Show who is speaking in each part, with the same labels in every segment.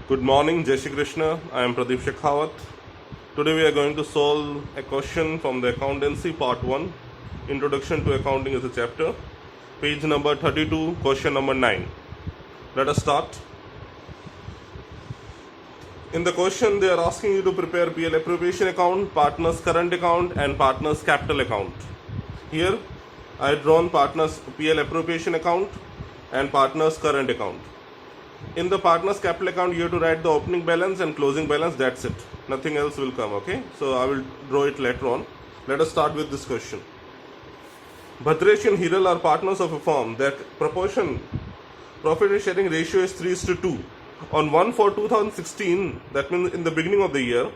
Speaker 1: Good morning, Jai Shri Krishna. I am Pradeep Shekhawat. Today we are going to solve a question from the Accountancy Part 1. Introduction to Accounting is a chapter. Page number 32, question number 9. Let us start. In the question, they are asking you to prepare PL appropriation account, partner's current account, and partner's capital account. Here, I have drawn partner's PL appropriation account and partner's current account. In the partner's capital account, you have to write the opening balance and closing balance. That's it. Nothing else will come. Okay. So I will draw it later on. Let us start with this question. Bhadresh and Hiral are partners of a firm. Their proportion profit sharing ratio is 3:2. On 1/4/2016, that means in the beginning of the year,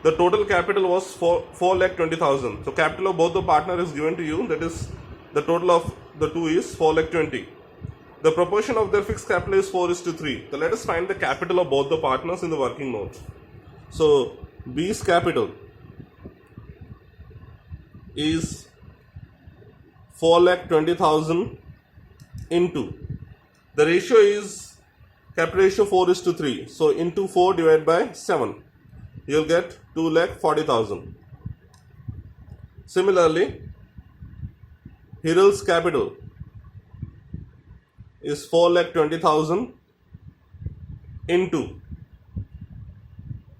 Speaker 1: the total capital was 4,20,000. So capital of both the partner is given to you. That is, the total of the two is 4,20,000. The proportion of their fixed capital is 4:3. So let us find the capital of both the partners in the working note. So B's capital is 4,20,000 into, the ratio is capital ratio 4:3. So into 4 divided by 7, you'll get 2,40,000. Similarly, Hiral's capital is 4,20,000 into,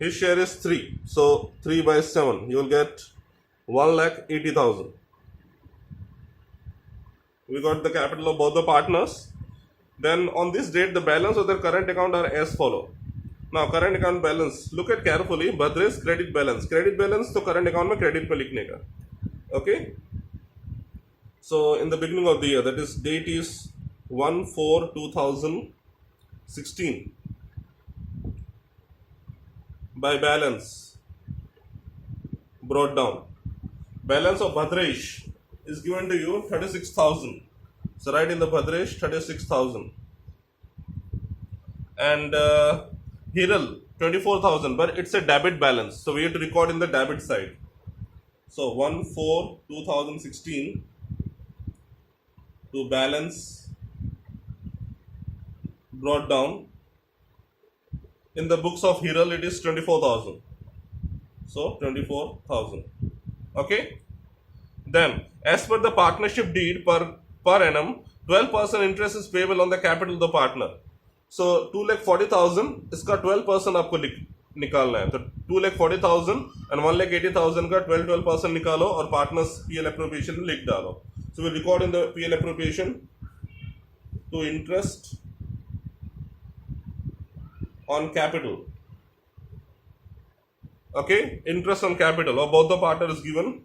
Speaker 1: his share is 3, so 3 by 7, you will get 1,80,000. We got the capital of both the partners. Then on this date, the balance of their current account are as follow. Now current account balance, look at carefully. Bhadresh credit balance तो current account में credit पे लिखने का. Okay, so in the beginning of the year, that is date is 1/4/2016. By balance brought down, balance of Bhadresh is given to you 36,000. So write in the Bhadresh 36,000, and Hiral 24,000, but it's a debit balance, so we have to record in the debit side. So 1/4/2016 to balance brought down. In the books of Hiral, it is 24,000. So 24,000. Okay. Then, as per the partnership deed, per annum, 12% interest is payable on the capital of the partner. So 2,40,000, इसका 12% आपको निकालना है. तो 2,40,000 and 1,80,000 का 12% निकालो और partners PL appropriation में लिख डालो. So we record in the PL appropriation to interest on capital. Okay, interest on capital of both the partners is given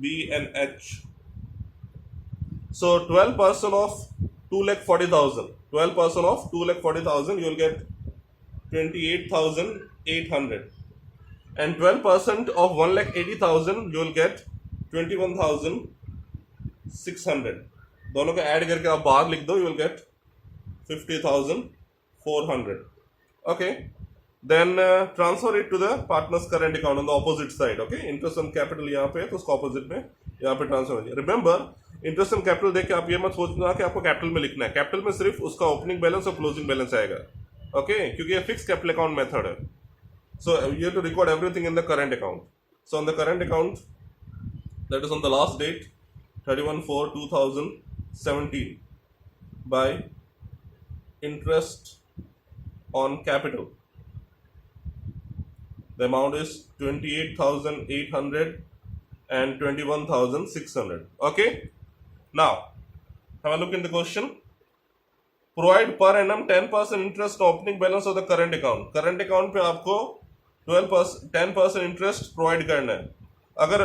Speaker 1: B and H. So 12% of 2,40,000. 12% of 2,40,000, you will get 28,800. And 12% of 1,80,000, you will get 21,600. दोनों को add करके आप बाहर लिख दो, you will get 50,400. Okay. Then transfer it to the partner's current account on the opposite side. Okay, interest on capital यहाँ पे है तो उसका opposite में यहाँ पे ट्रांसफर हो जाए. Remember, interest on capital देख के आप ये मत सोचना कि आपको कैपिटल में लिखना है. कैपिटल में सिर्फ उसका ओपनिंग बैलेंस और क्लोजिंग बैलेंस आएगा. ओके, क्योंकि ये फिक्स कैपिटल अकाउंट मेथड है. So you have to record everything in the current account. So on the current account, that is on the last date 31/4/2017, by interest on capital, the amount is 28,800 and 21,600. Okay. Now, have a look in the question. Provide per annum 10% interest opening balance of the current account. Current account पे आपको 10% interest provide करना है. अगर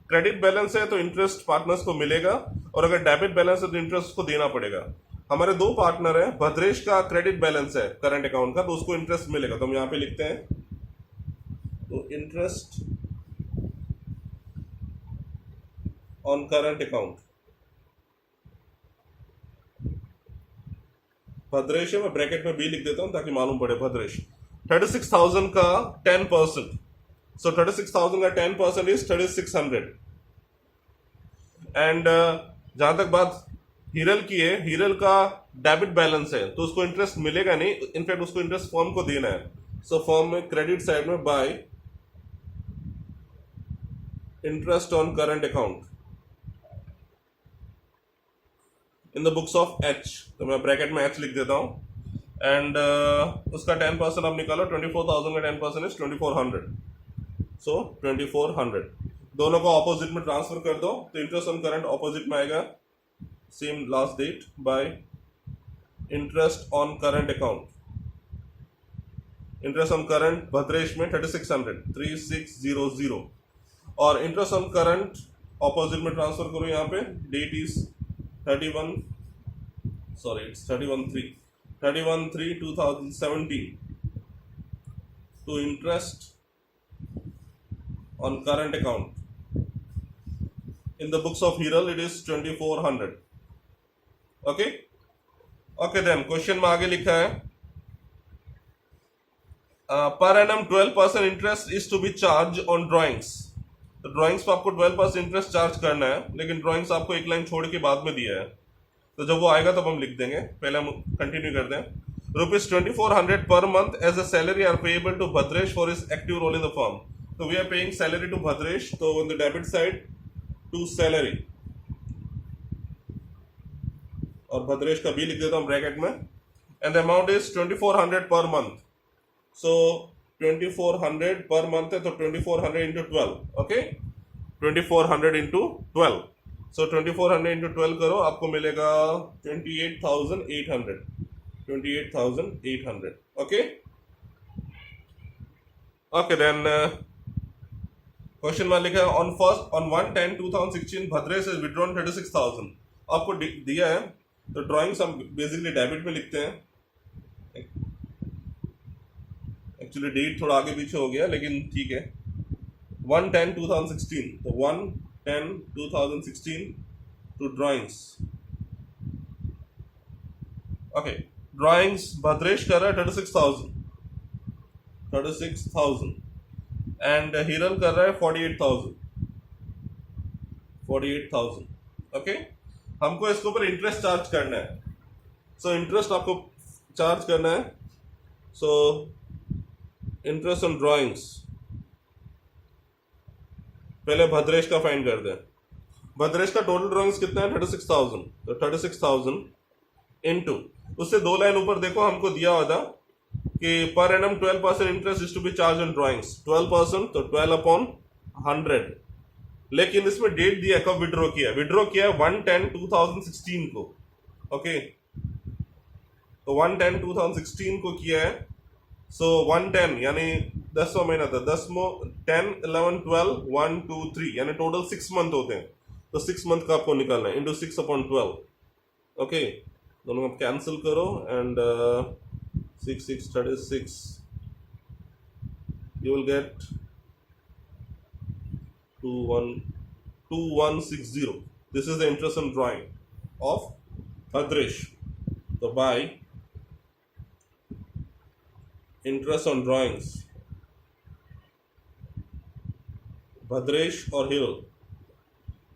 Speaker 1: credit balance है तो interest partners को मिलेगा, और अगर डेबिट बैलेंस है तो इंटरेस्ट को देना पड़ेगा. हमारे दो पार्टनर है. भद्रेश का क्रेडिट बैलेंस है करंट अकाउंट का, तो उसको इंटरेस्ट मिलेगा. तो हम यहाँ पे लिखते हैं तो interest on current account. Bhadresh है, मैं ब्रैकेट में बी लिख देता हूं ताकि मालूम पड़े. भद्रेश 36,000 का 10%. सो 36,000 का 10% इज 3,600. एंड जहां तक बात हिरल की है, हिरल का डेबिट बैलेंस है तो उसको इंटरेस्ट मिलेगा नहीं, इनफैक्ट उसको इंटरेस्ट फर्म को देना है. सो फर्म में क्रेडिट साइड में bye interest on current account in the books of H. तो मैं ब्रैकेट में एच लिख देता हूं. एंड उसका 10% आप निकालो. 24,000 का 10% इज 2400. सो 2400 दोनों को ऑपोजिट में ट्रांसफर कर दो तो इंटरेस्ट ऑन करंट ऑपोजिट में आएगा. Same last date by interest on current account. Interest on current Bhadresh में 3600 और इंटरेस्ट ऑन करंट ऑपोजिट में ट्रांसफर करो. यहाँ पे date is 31/3/2017 to interest on current account. In the books of Hiral it is 2400. Okay. Then question में आगे लिखा है per annum 12% interest is to be charged on drawings. तो drawings पर आपको 12% इंटरेस्ट चार्ज करना है, लेकिन ड्राइंग्स आपको एक लाइन छोड़ के बाद में दिया है. तो जब वो आएगा तब हम लिख देंगे. पहले हम कंटिन्यू करते हैं. ₹2400 per month as a salary are payable to Bhadresh for his active role in the firm. So we are paying salary to Bhadresh. So on the debit side to salary और भद्रेश का भी लिख देता हूँ bracket में. And the amount is 2400 per month. So 2400 per month है तो 2400 into 12. Okay 2400 into 12. सो 2400 into 12 करो, आपको मिलेगा 28,800. 28,800. ओके देन क्वेश्चन में लिखा है ऑन 1/10/2016 भद्रेश इज विड्रॉन 36,000. आपको दिया है तो ड्राइंग्स हम बेसिकली डेबिट में लिखते हैं. एक्चुअली डेट थोड़ा आगे पीछे हो गया लेकिन ठीक है. 1/10/2016 तो 1/10/2016 to drawings. Okay drawings Bhadresh कर रहा है 36,000 एंड हिरल कर रहा है 48,000. ओके हमको इसके ऊपर इंटरेस्ट चार्ज करना है. सो इंटरेस्ट आपको चार्ज करना है. सो इंटरेस्ट ऑन ड्राइंग्स पहले भद्रेश का फाइंड करते हैं. भद्रेश का टोटल ड्राइंग्स कितना है 36,000. तो 36,000 इनटू उससे 2 लाइन ऊपर देखो हमको दिया हुआ था कि per annum 12% interest is to be charge on drawings. 12% तो 12/100. लेकिन इसमें डेट दिया कब विड्रॉ किया. विड्रॉ किया 1/10/2016 को. ओके तो 1/10/2016 को किया है. सो 1/10 यानी 10वां महीना था. 10, 11, 12, 1, 2, 3 यानी टोटल 6 मंथ होते हैं. तो 6 मंथ का आपको निकालना है इंटू 6/12. ओके दोनों आप कैंसिल करो and 6/6 you will gate 2160. This is the interest on drawing of Bhadresh. So by interest on drawings Bhadresh और हिरल.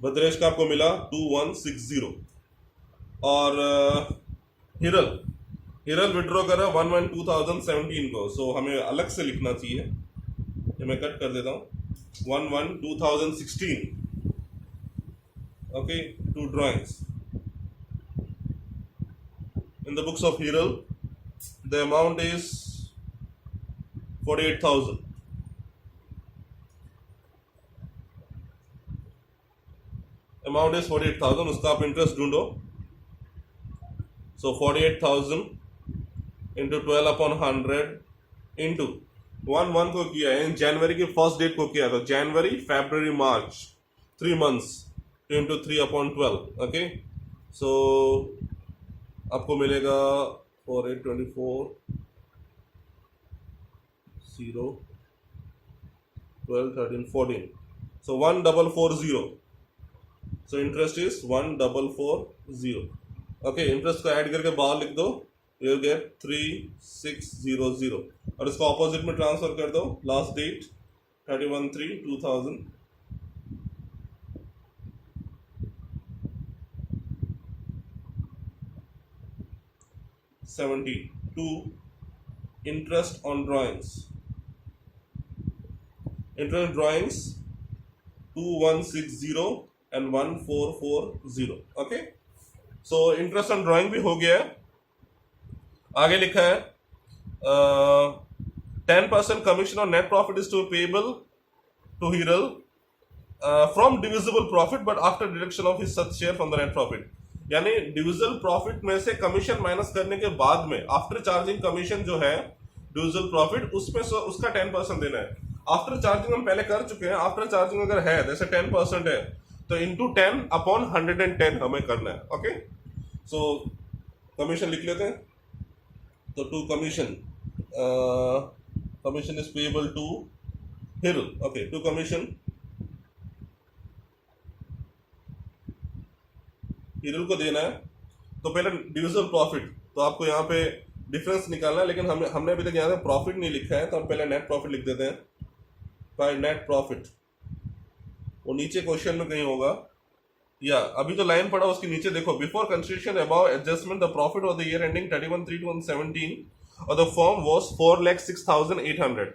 Speaker 1: भद्रेश का आपको मिला 2160 और हिरल विड्रॉ कर रहा है 1/1/2017 को. सो हमें अलग से लिखना चाहिए. ये मैं कट कर देता हूँ. 1/1/2016. Okay, 2 drawings. In the books of Hiral, the amount is 48,000. Amount is 48,000. उसका आप इंटरेस्ट ढूंढो. So 48,000 into 12/100 into 1/1 को किया है. जनवरी की फर्स्ट डेट को किया था. जनवरी फरवरी मार्च 3 months into 3/12. ओके सो आपको मिलेगा 4824 0 12 13 14. सो 1440. So interest is 1440. Okay interest को ऐड करके बाहर लिख दो. यू गेट 3600 और इसको ऑपोजिट में ट्रांसफर कर दो. Last date 31/3/2000. 72 interest on drawings. Interest drawings 2160 and 1440. Okay, so interest on drawing भी हो गया है. आगे लिखा है 10% commission on net profit is to be payable to Hiral from divisible profit but after deduction of his such share from the net profit. यानी divisible profit में से कमीशन माइनस करने के बाद में आफ्टर चार्जिंग कमीशन जो है divisible profit उसमें से उसका 10% देना है. आफ्टर चार्जिंग हम पहले कर चुके हैं. आफ्टर चार्जिंग अगर है जैसे 10% है तो इंटू 10 अपॉन 110 हमें करना है. ओके, सो कमीशन लिख लेते हैं. तो to commission commission is payable to Hiral. Okay, to commission Hiral को देना है. तो पहले डिविजिबल प्रॉफिट, तो आपको यहाँ पे डिफरेंस निकालना है, लेकिन हमने अभी तक यहाँ पे प्रॉफिट नहीं लिखा है, तो हम पहले नेट प्रॉफिट लिख देते हैं. बाय नेट प्रॉफिट, वो नीचे क्वेश्चन में कहीं होगा, या अभी जो लाइन पड़ा उसके नीचे देखो, before consideration about adjustment the profit of the year ending 31/3/2017 और the firm was 4,06,800.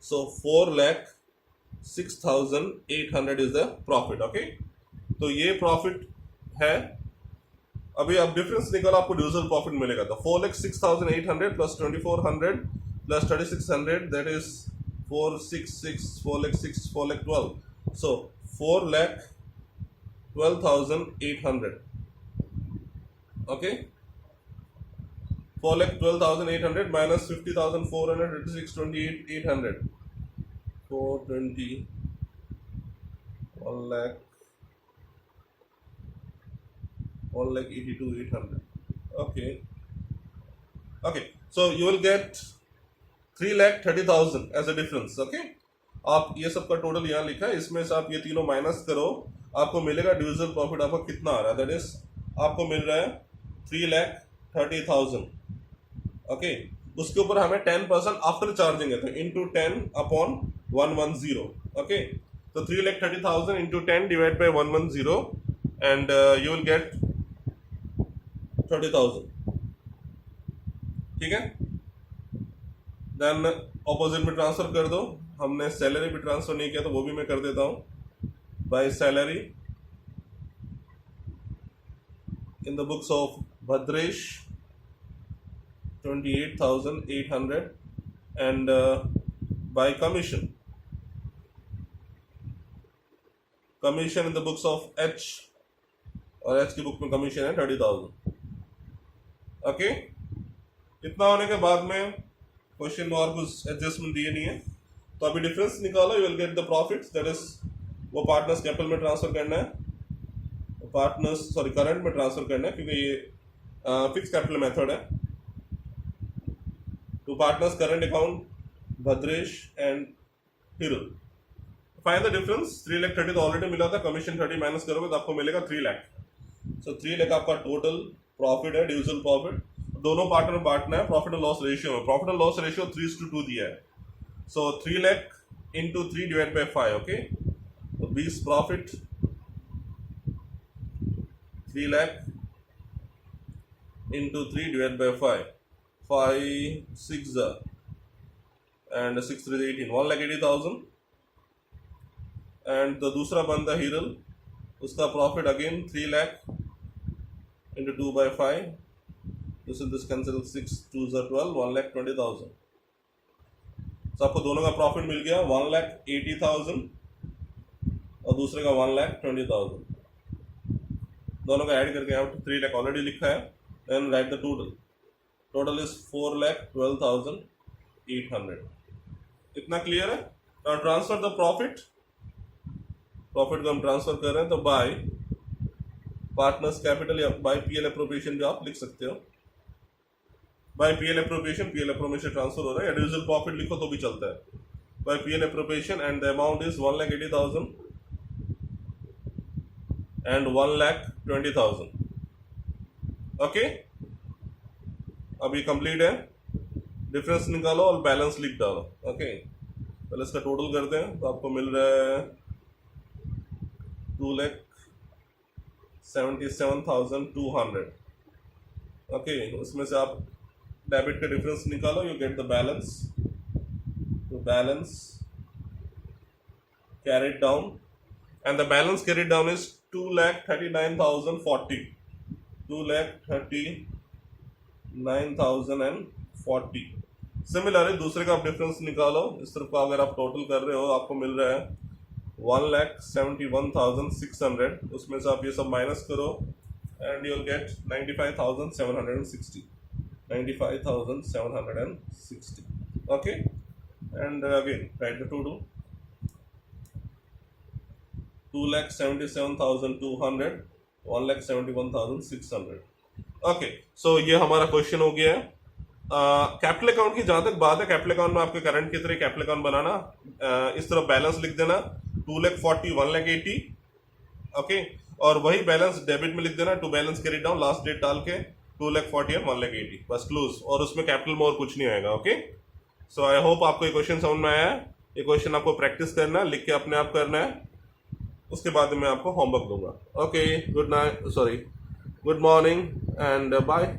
Speaker 1: So 4,06,800 is the profit. Okay, तो ये प्रॉफिट है. अभी आप डिफरेंस निकालो, आपको डिविजिबल प्रॉफिट मिलेगा. तो 4,06,800 plus 2,400 plus 3,600 that is 466 4,06 4,12. So 4,12,800. Okay, 4,12,800 minus 50,400 36 28,800 420 1 lakh 1,82,800. Okay, so you will get 3,30,000 as a difference. Okay, आप ये सबका टोटल यहाँ लिखा है, इसमें से आप ये तीनों माइनस करो, आपको मिलेगा डिविजिबल प्रॉफिट आपका कितना आ रहा है. दैट इज आपको मिल रहा है 3,30,000. ओके, उसके ऊपर हमें 10% आफ्टर चार्जिंग है, तो इंटू 10 अपॉन 110. ओके, तो 3,30,000 into 10 divide by 110 and you will gate 30,000. ठीक है, देन ऑपोजिट में ट्रांसफर कर दो. हमने सैलरी भी ट्रांसफर नहीं किया तो वो भी मैं कर देता हूँ. By salary in the books of Bhadresh 28,800 and bye commission in the books of H, और एच की बुक में कमीशन है 30,000. ओके, इतना होने के बाद में क्वेश्चन में और कुछ एडजस्टमेंट दिए नहीं है, तो अभी डिफरेंस निकालो. You will get the profits, that is वो पार्टनर्स कैपिटल में ट्रांसफर करना है, करंट में ट्रांसफर करना है, क्योंकि ये फिक्स कैपिटल मेथड है. To partners current account Bhadresh and Hiral. Find the difference. 3,30,000 तो ऑलरेडी मिला था, कमीशन 30 माइनस करोगे तो आपको मिलेगा 3 लाख. सो 3 लाख आपका टोटल प्रॉफिट है, डिविजिबल प्रॉफिट. दोनों पार्टनर में बांटना है प्रॉफिट एंड लॉस रेशियो में. प्रॉफिट एंड लॉस रेशियो 3:2 दिया है. सो 3 lakh into 3 divide by 5. Okay, तो 20 profit, 3 lakh into 3 divide by 5, 5 6 and 6 3 18, 1,80,000. And the दूसरा बंदा हिरल, उसका profit again 3 lakh into 2 by 5, this cancel 6 2 12, 1,20,000. तो आपको दोनों का प्रॉफिट मिल गया 1,80,000 और दूसरे का 1,20,000. दोनों का ऐड करके यहाँ 3 लाख ऑलरेडी लिखा है. Then write the total is 4,12,800. इतना क्लियर है. नाउ ट्रांसफर द प्रॉफिट को हम ट्रांसफर कर रहे हैं, तो बाय पार्टनर्स कैपिटल या बाय पीएल एप्रोप्रिएशन भी आप लिख सकते हो. बाय पीएल एप्रोप्रिएशन ट्रांसफर हो रहा है, या डिविजिबल प्रॉफिट लिखो तो भी चलता है. By PL appropriation and the amount is 1,80,000 and 1,20,000. Okay, अभी कंप्लीट है. डिफरेंस निकालो और बैलेंस लिख डालो. ओके, पहले इसका टोटल करते हैं, तो आपको मिल रहा है 2,77,200. ओके, उसमें से आप डेबिट का डिफरेंस निकालो, यू गेट द बैलेंस. तो balance carried down, and the balance carried down is 2,39,040. 2,39,040. Similarly दूसरे का आप डिफरेंस निकालो. इस तरफ का अगर आप टोटल कर रहे हो आपको मिल रहा है 1,71,600. उसमें से आप ये सब माइनस करो and you will gate 95,760. 95,760. Okay, and again write the total. 2,77,200, 1,71,600. Okay, सो ये हमारा क्वेश्चन हो गया है. कैपिटल अकाउंट की जहां तक बात है, कैपिटल अकाउंट में आपके करंट की तरह कैपिटल अकाउंट बनाना. इस तरफ बैलेंस लिख देना 2,40,000, 1,80,000. ओके, और वही बैलेंस डेबिट में लिख देना to balance carry down, last date डाल के 2,40,000 और 1,80,000, बस क्लोज. और उसमें कैपिटल में और कुछ नहीं आएगा. ओके, सो आई होप आपको ये क्वेश्चन समझ में आया है. ये क्वेश्चन आपको प्रैक्टिस करना है, लिख के अपने आप करना है. उसके बाद मैं आपको होमवर्क दूंगा. Okay, good night, sorry, good morning and bye.